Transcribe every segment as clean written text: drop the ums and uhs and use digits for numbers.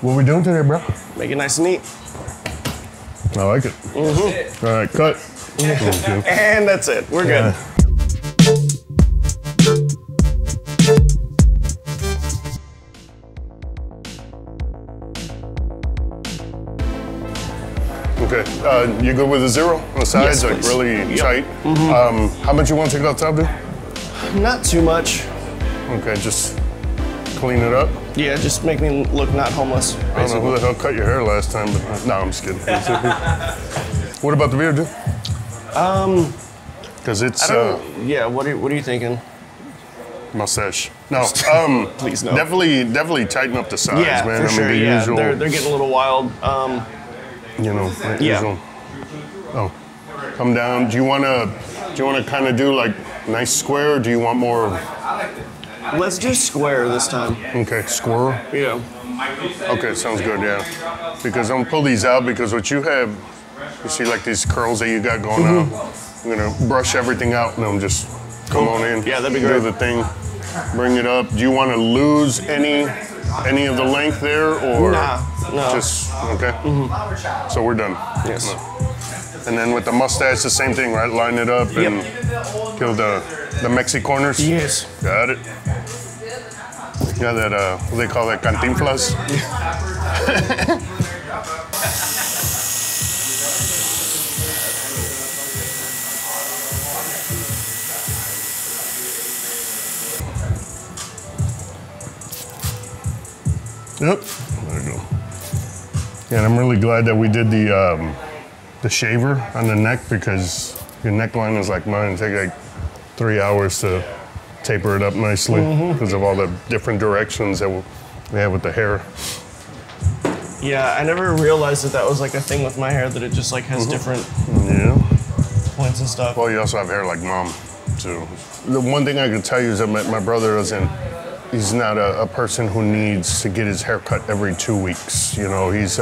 What we doing today, bro? Make it nice and neat. I like it. Mm-hmm. All right, cut. Mm-hmm. And that's it. We're good. Okay, you good with the zero on the sides? Yes, like really tight? Mm-hmm. How much you want to take off top, dude? Not too much. Okay, just clean it up. Yeah, just make me look not homeless. Basically. I don't know who the hell cut your hair last time, but no, I'm just kidding. What about the beard, dude? Because it's yeah. What are you thinking? Mustache. No. Please no. Definitely tighten up the sides, yeah, man. For sure. The yeah, usual. they're getting a little wild. You know, yeah. Usual. Oh, come down. Do you wanna kind of do like nice square, or do you want more? Let's do square this time. Okay, squirrel. Yeah. Okay, sounds good. Yeah, because I'm gonna pull these out because what you have, you see like these curls that you got going on. I'm gonna brush everything out and then just come on in. Yeah, that'd be great. Do the thing. Bring it up. Do you want to lose any of the length there, or no? Just okay. So we're done. Yes. And then with the mustache, the same thing, right? Line it up and kill the Mexi corners. Yes. Got it. Yeah, that what do they call that, cantinflas? Yep. There you go. Yeah, and I'm really glad that we did the shaver on the neck, because your neckline is like mine. It takes like 3 hours to taper it up nicely because of all the different directions that we have with the hair. Yeah, I never realized that was like a thing with my hair, that it just like has different points and stuff. Well, you also have hair like mom, too. The one thing I can tell you is that my brother he's not a person who needs to get his hair cut every 2 weeks. You know, he's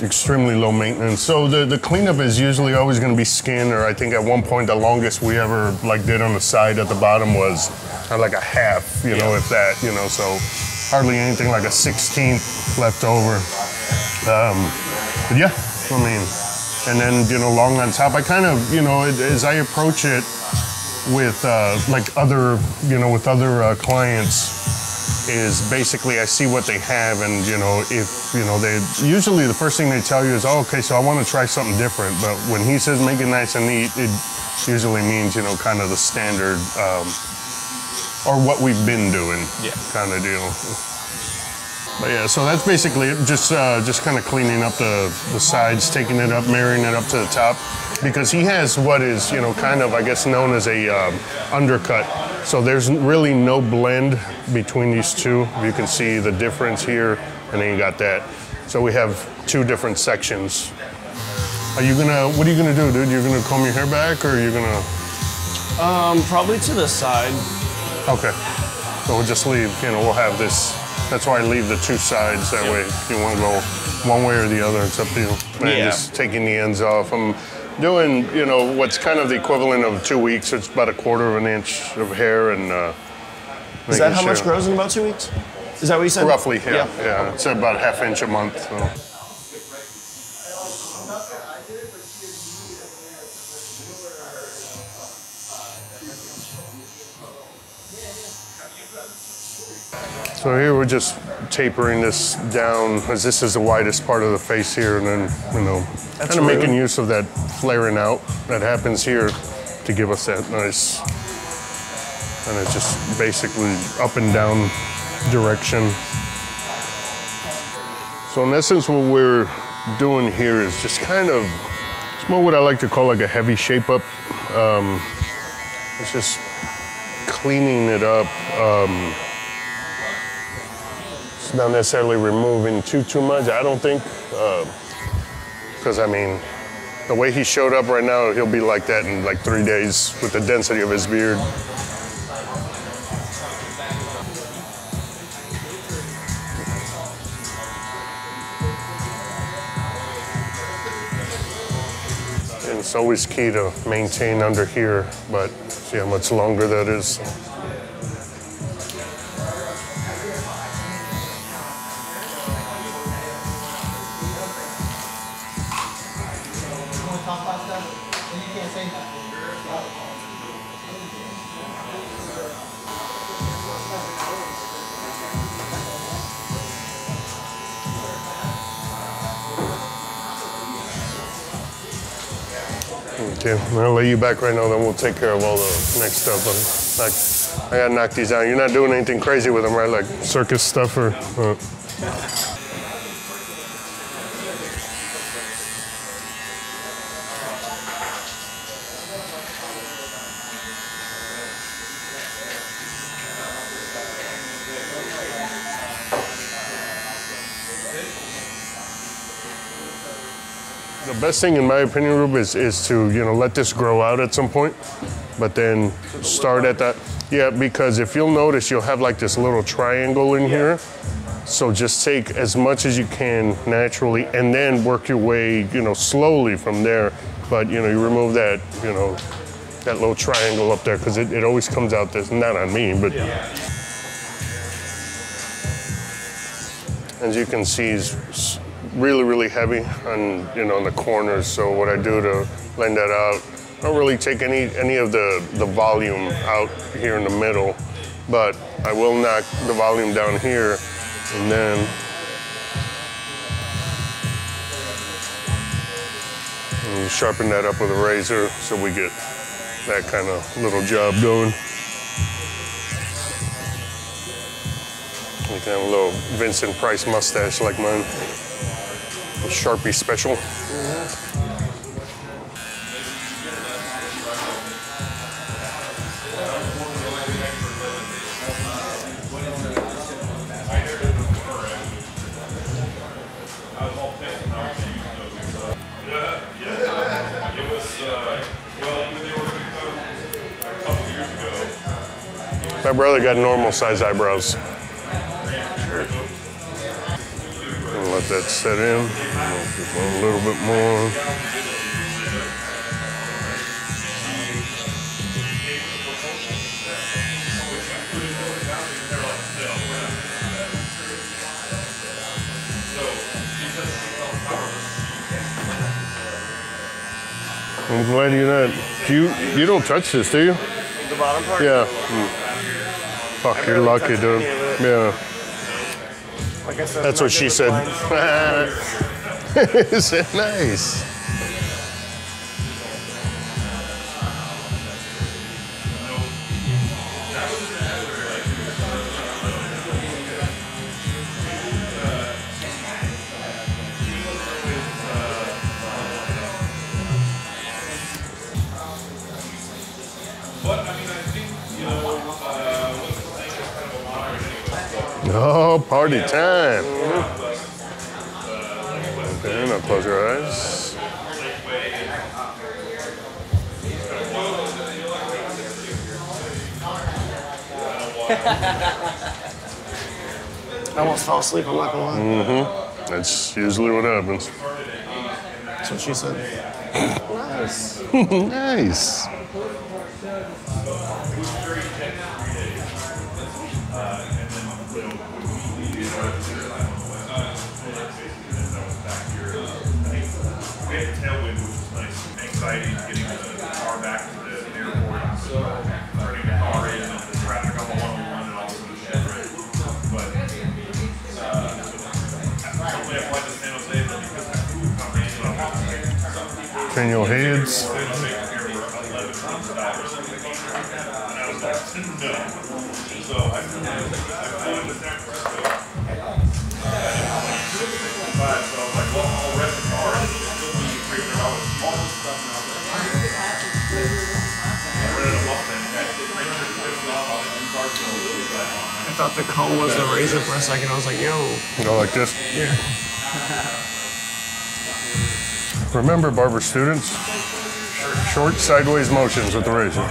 extremely low maintenance. So the cleanup is usually always going to be skin, or I think at one point the longest we ever like did on the side at the bottom was like a half, you know, if that, you know, so hardly anything, like a 16th left over. But yeah, I mean, and then, you know, long on top. I kind of, you know, as I approach it, with like other, you know, with other clients, is basically I see what they have, and you know, if you know, they usually the first thing they tell you is, oh, okay, so I want to try something different. But when he says make it nice and neat, it usually means, you know, kind of the standard or what we've been doing, kind of deal. But yeah, so that's basically it. Just kind of cleaning up the sides, taking it up, marrying it up to the top. Because he has what is, you know, kind of, I guess, known as a undercut. So there's really no blend between these two. You can see the difference here, and then you got that. So we have two different sections. What are you gonna do, dude? You're gonna comb your hair back, or are you gonna? Probably to the side. Okay. So we'll just leave, you know, we'll have this. That's why I leave the two sides. That way, if you want to go one way or the other, it's up to you. And just taking the ends off. I'm doing, you know, what's kind of the equivalent of 2 weeks. It's about 1/4 inch of hair, and is that how much grows in about 2 weeks? Is that what you said? Roughly, yeah. It's about 1/2 inch a month. So. So here we're just tapering this down, as this is the widest part of the face here, and then, you know, kind of making use of that flaring out that happens here to give us that nice, and it's just basically up and down direction. So in essence, what we're doing here is just kind of, it's more what I like to call like a heavy shape up. It's just cleaning it up. Not necessarily removing too much, I don't think, because I mean, the way he showed up right now, he'll be like that in like 3 days with the density of his beard. And it's always key to maintain under here, but see how much longer that is. Okay, I'm gonna lay you back right now, then we'll take care of all the next stuff. I gotta knock these out. You're not doing anything crazy with them, right? Like circus stuff or? The best thing, in my opinion, Rube, is to, you know, let this grow out at some point, but then start at that. Yeah, because if you'll notice, you'll have like this little triangle in here. So just take as much as you can naturally, and then work your way, you know, slowly from there. But you know, you remove that, you know, that little triangle up there, because it always comes out this. Not on me, but as you can see, it's really heavy on, you know, on the corners. So what I do to blend that out, I don't really take any of the volume out here in the middle, but I will knock the volume down here, and then sharpen that up with a razor so we get that kind of little job going. You can have a little Vincent Price mustache like mine. A Sharpie special. My brother got normal size eyebrows. Let that set in. Just a little bit more. I'm glad you're not. You don't touch this, do you? The bottom part? Yeah. Fuck, you're lucky, dude. Yeah. Like I said, that's what she said. Is it nice? Oh, party time. Okay, now close your eyes. I almost fell asleep, I'm not gonna lie. Mm-hmm. That's usually what happens. That's what she said. Nice. Nice. Tailwind, which was nice. Anxiety getting the car back to the airport, turning the car in, and the traffic on the 101 and all this other shit, right? But hopefully I fly to San Jose, but because my food conversation, Turn your heads. and I was like, no. So I flew into San Francisco. So I was like, well, I'll rent the car and it'll still be $300 more. I thought the comb was the razor for a second. I was like, yo. You know, like this? Yeah. Remember, barber students, short sideways motions with the razor.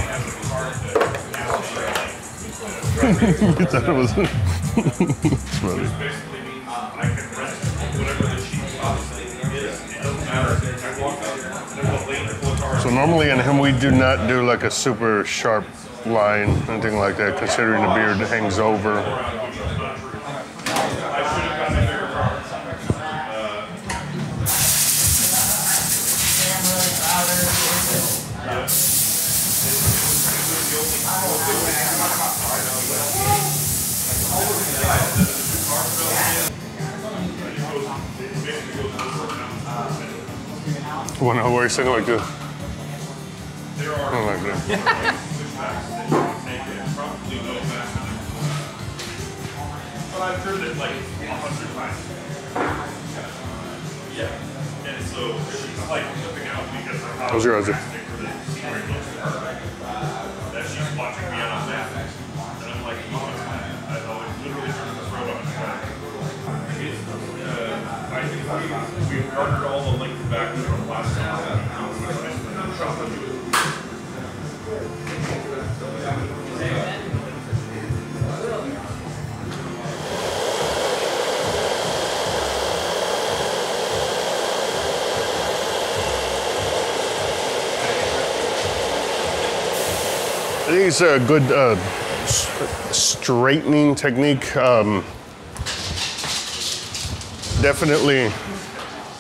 You thought it was... It's funny. So normally in him, we do not do like a super sharp line, anything like that, considering the beard hangs over. One hour sitting like this. There are Oh, like that. probably no faster. But I've driven it like 100 times. Yeah. And so it's like flipping out because of how Close your eyes. that she's watching me on that. And I'm like, oh, it's fine. I've always literally driven this road on its back. I think we've garnered all the length back from last time. I think it's a good straightening technique. Definitely,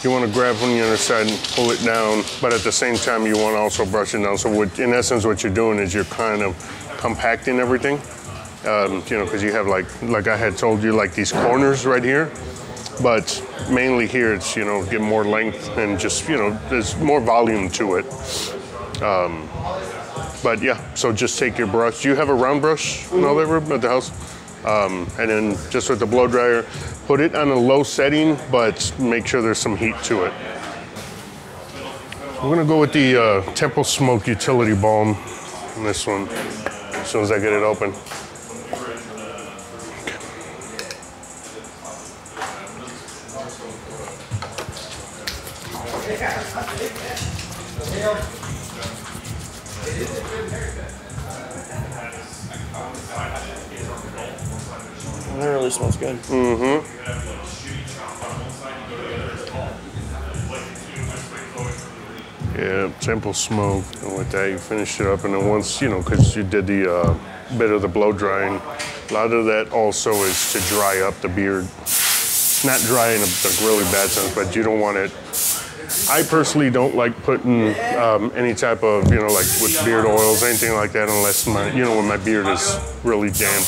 you want to grab from the other side and pull it down, but at the same time, you want to also brush it down. So in essence, what you're doing is you're kind of compacting everything. You know, because you have like I had told you, like these corners right here, but mainly here it's, you know, get more length and just, you know, there's more volume to it. But yeah, so just take your brush. Do you have a round brush and all that at the house? And then just with the blow dryer, put it on a low setting, but make sure there's some heat to it. I'm gonna go with the Temple Smoke Utility Balm on this one, as soon as I get it open. That really smells good. Mm-hmm. Yeah, Temple Smoke. And with that, you finished it up. And then once, you know, because you did the bit of the blow drying, a lot of that also is to dry up the beard. Not dry in a really bad sense, but you don't want it. I personally don't like putting any type of, you know, like with beard oils, anything like that, unless my, you know, when my beard is really damp.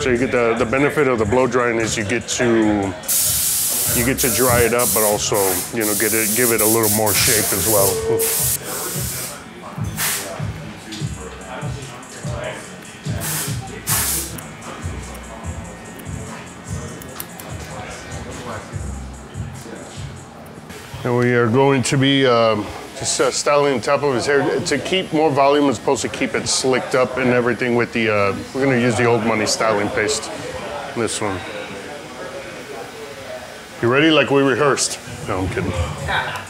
So you get the benefit of the blow drying is you get to dry it up, but also, you know, give it a little more shape as well. And we are going to be just styling the top of his hair to keep more volume, as opposed to keep it slicked up and everything with the, we're gonna use the Old Money styling paste, this one. You ready? Like we rehearsed. No, I'm kidding. How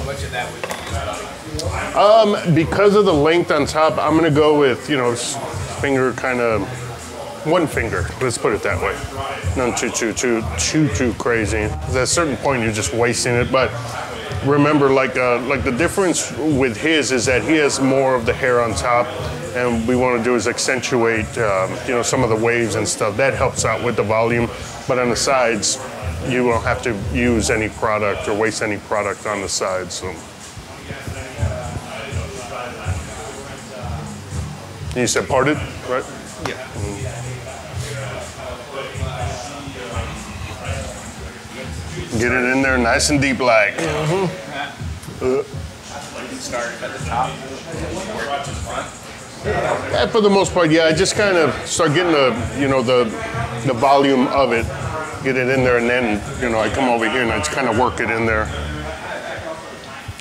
much of that would be? Because of the length on top, I'm gonna go with, you know, finger kind of, one finger. Let's put it that way. None too crazy. At a certain point, you're just wasting it. But remember, like the difference with his is that he has more of the hair on top, and we want to do is accentuate, you know, some of the waves and stuff. That helps out with the volume. But on the sides, you won't have to use any product or waste any product on the sides. So. You said parted, right? Yeah. Get it in there nice and deep like. Start at the top, work at the front. Yeah, for the most part, yeah. I just kind of start getting the, you know, the volume of it, get it in there, and then, you know, I come over here and I just kind of work it in there.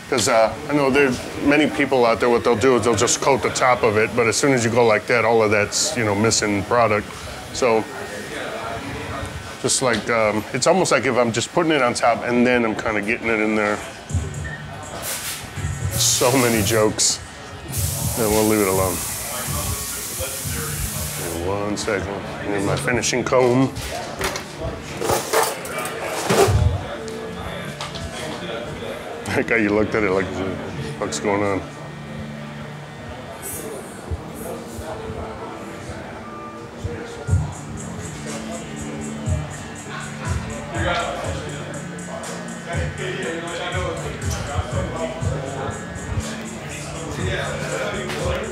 Because I know there's many people out there, what they'll do is they'll just coat the top of it, but as soon as you go like that, all of that's, you know, missing product. So, just like, it's almost like if I'm just putting it on top and then I'm kind of getting it in there. So many jokes. Then we'll leave it alone. In 1 second. Here's my finishing comb. Like how you looked at it like, what's going on?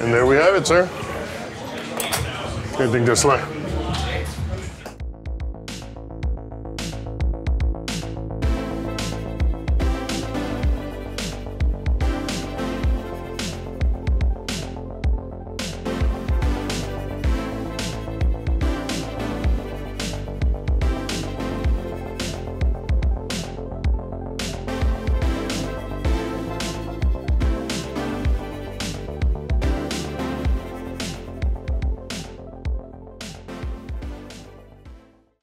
And there we have it, sir. I think that's like.